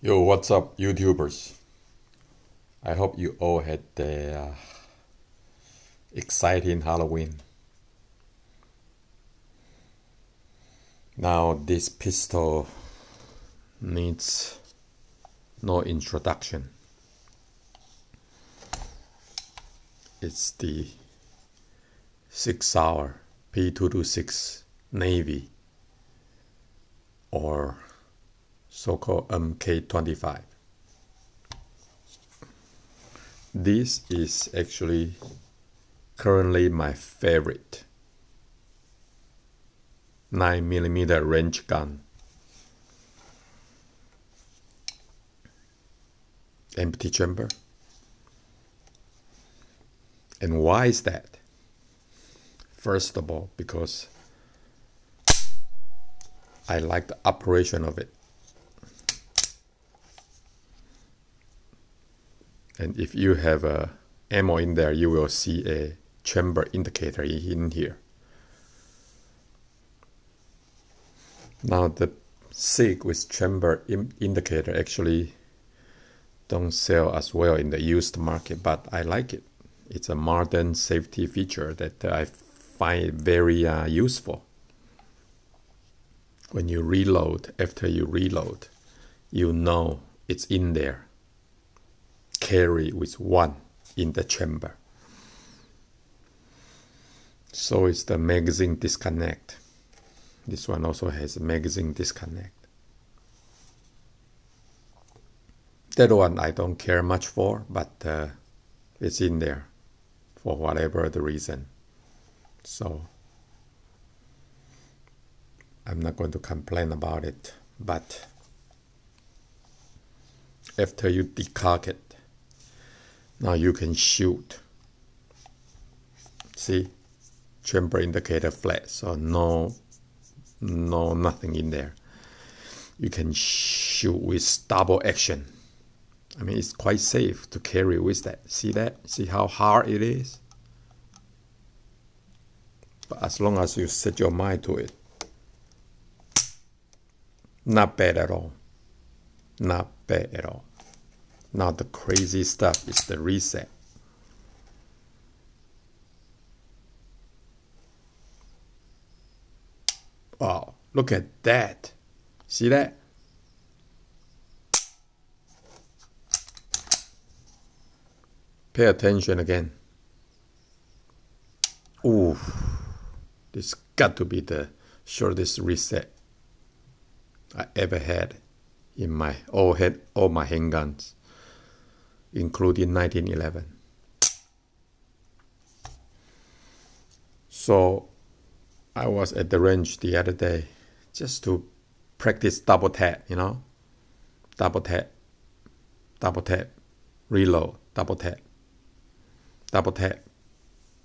Yo, what's up, YouTubers? I hope you all had the exciting Halloween. Now, this pistol needs no introduction. It's the Sig Sauer P226 Navy, or so-called MK25. This is actually currently my favorite 9mm range gun. Empty chamber. And why is that? First of all, because I like the operation of it. And if you have a ammo in there, you will see a chamber indicator in here. Now the Sig with chamber indicator actually don't sell as well in the used market, but I like it. It's a modern safety feature that I find very useful. When you reload, after you reload, you know it's in there. Carry with one in the chamber. So is the magazine disconnect. This one also has a magazine disconnect. That one I don't care much for, but it's in there for whatever the reason. So I'm not going to complain about it, but after you decock it, now you can shoot. See, chamber indicator flat, so nothing in there. You can shoot with double action. I mean, it's quite safe to carry with that. See that? See how hard it is? But as long as you set your mind to it, not bad at all. Not bad at all. Now the crazy stuff is the reset. Wow, look at that. See that? Pay attention again. Ooh, this got to be the shortest reset I ever had in my all my handguns, including 1911. So I was at the range the other day just to practice double tap, you know, double tap, reload, double tap,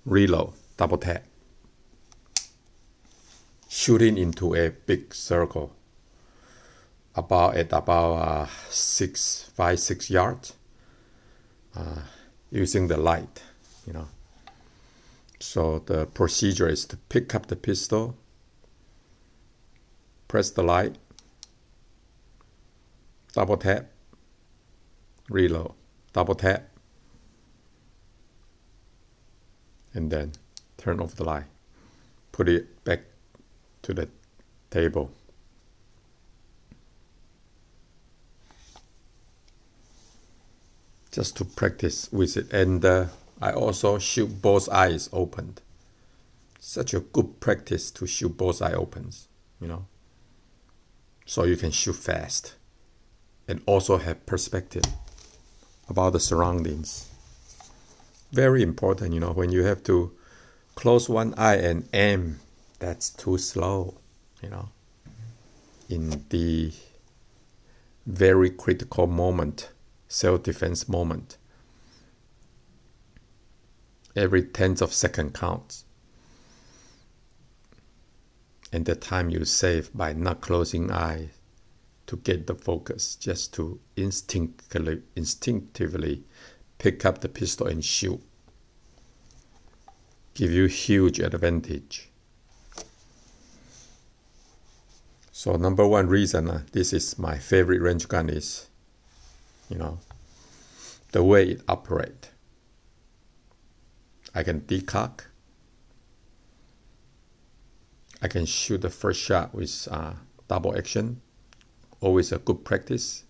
reload, double tap, shooting into a big circle about 6 yards. Using the light, you know. So the procedure is to pick up the pistol, press the light, double tap, reload, double tap, and then turn off the light, put it back to the table. Just to practice with it. And I also shoot both eyes opened. Such a good practice to shoot both eyes open, you know. So you can shoot fast and also have perspective about the surroundings. Very important, you know, when you have to close one eye and aim, that's too slow, you know. In the very critical moment, self-defense moment, every 10th of second counts, and the time you save by not closing eyes to get the focus, just to instinctively pick up the pistol and shoot, give you huge advantage. So number one reason this is my favorite range gun is the way it operates. I can decock. I can shoot the first shot with double action. Always a good practice.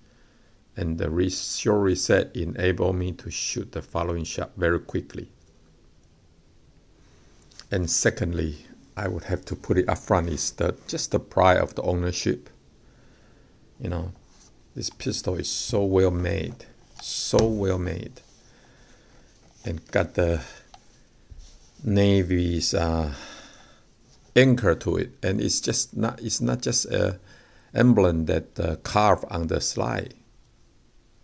And the short reset enable me to shoot the following shot very quickly. And secondly, I would have to put it up front is just the pride of the ownership. This pistol is so well made, and got the Navy's anchor to it, and it's not just a emblem that carved on the slide,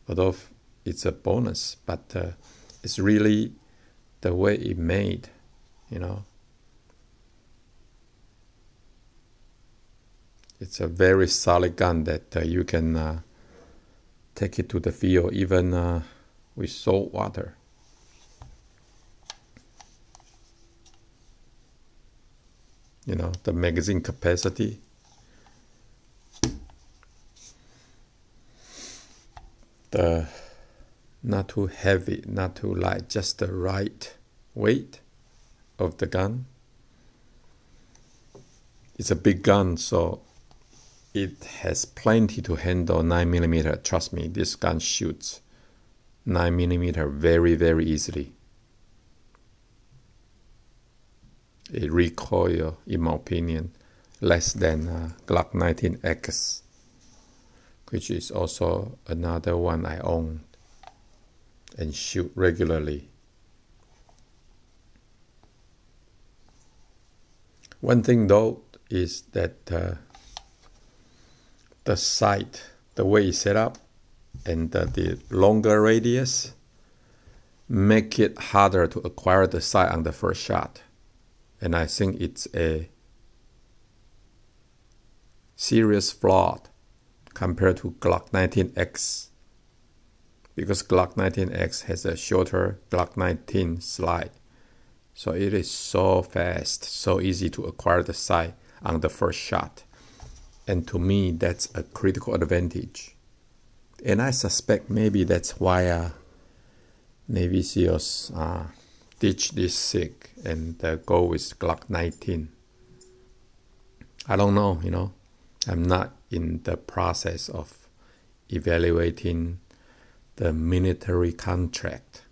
although it's a bonus, but it's really the way it made, It's a very solid gun that you can take it to the field even with salt water. The magazine capacity. The not too heavy, not too light, just the right weight of the gun. It's a big gun, so it has plenty to handle 9mm. Trust me, this gun shoots 9mm very, very easily. It recoil, in my opinion, less than Glock 19X, which is also another one I own and shoot regularly. One thing though is that the sight, the way it's set up, and the longer radius make it harder to acquire the sight on the first shot. And I think it's a serious flaw compared to Glock 19X, because Glock 19X has a shorter Glock 19 slide. So it is so fast, so easy to acquire the sight on the first shot. And to me, that's a critical advantage. And I suspect maybe that's why Navy SEALs ditch this Sig and go with Glock 19. I don't know, I'm not in the process of evaluating the military contract.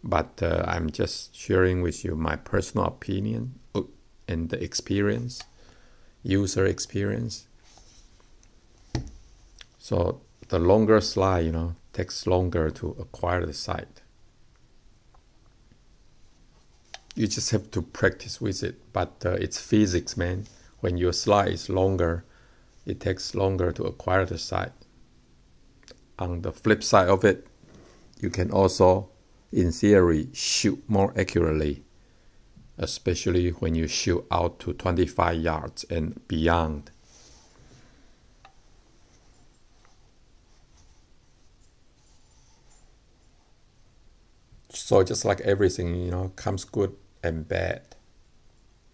But I'm just sharing with you my personal opinion and the experience, user experience. So the longer slide, takes longer to acquire the sight. You just have to practice with it, but it's physics, man. When your slide is longer, it takes longer to acquire the sight. On the flip side of it, you can also, in theory, shoot more accurately, especially when you shoot out to 25 yards and beyond. So just like everything, comes good and bad.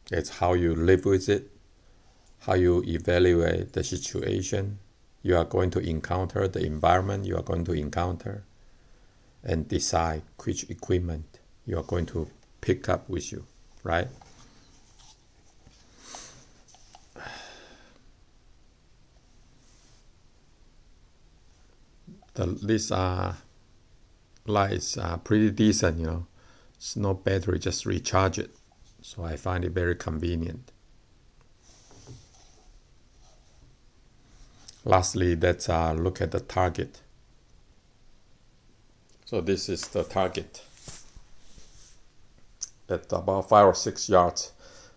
It's how you live with it, how you evaluate the situation you are going to encounter, the environment you are going to encounter, and decide which equipment you are going to pick up with you, right? These lights are pretty decent, It's no battery, just recharge it. So I find it very convenient. Lastly, let's look at the target. So this is the target at about 5 or 6 yards,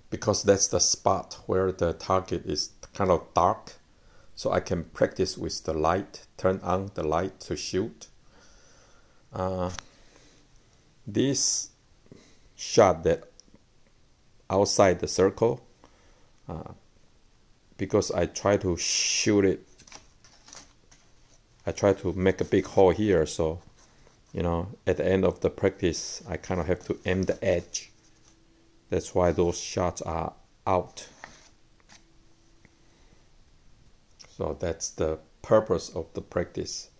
because that's the spot where the target is kind of dark. So I can practice with the light, turn on the light to shoot. This shot that outside the circle, because I try to shoot it, I try to make a big hole here, so at the end of the practice I kind of have to aim the edge. That's why those shots are out. So that's the purpose of the practice.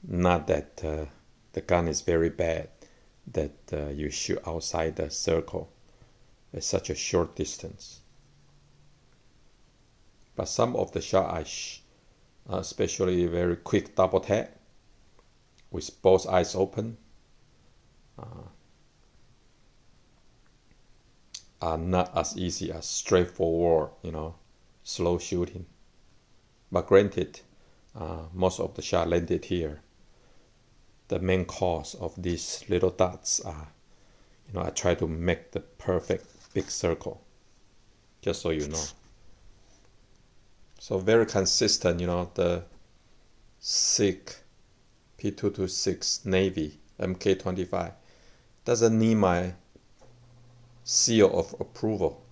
Not that the gun is very bad, that you shoot outside the circle at such a short distance. But some of the shots, especially very quick double tap with both eyes open, are not as easy as straightforward, slow shooting. But granted, most of the shot landed here. The main cause of these little dots are, I try to make the perfect big circle, just so you know. So very consistent, the Sig P226 Navy MK25 doesn't need my seal of approval,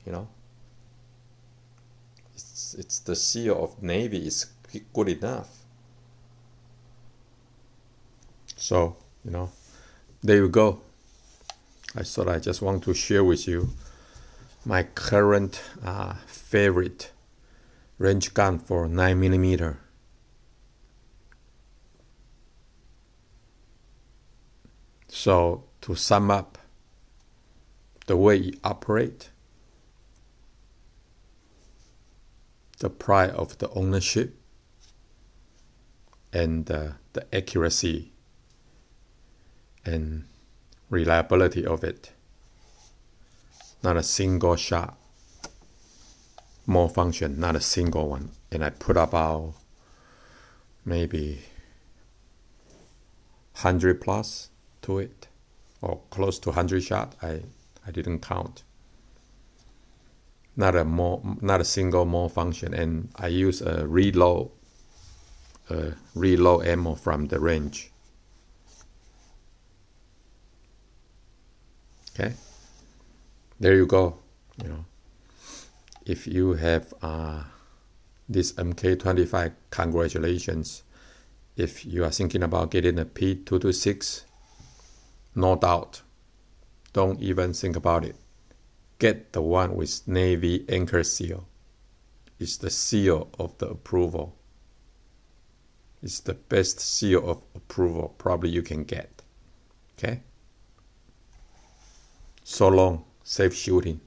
It's the seal of Navy is good enough. So, there you go. I thought I just want to share with you my current favorite range gun for 9mm. So to sum up the way it operates, the pride of the ownership, and the accuracy and reliability of it. Not a single shot, more function, not a single one. And I put about maybe 100 plus to it, or close to 100 shots. I didn't count. Not a single more function, and I use a reload ammo from the range. Okay, there you go. If you have this MK25, congratulations. If you are thinking about getting a P226, no doubt, don't even think about it. Get the one with Navy anchor seal. It's the seal of the approval. It's the best seal of approval probably you can get. Okay? So long. Safe shooting.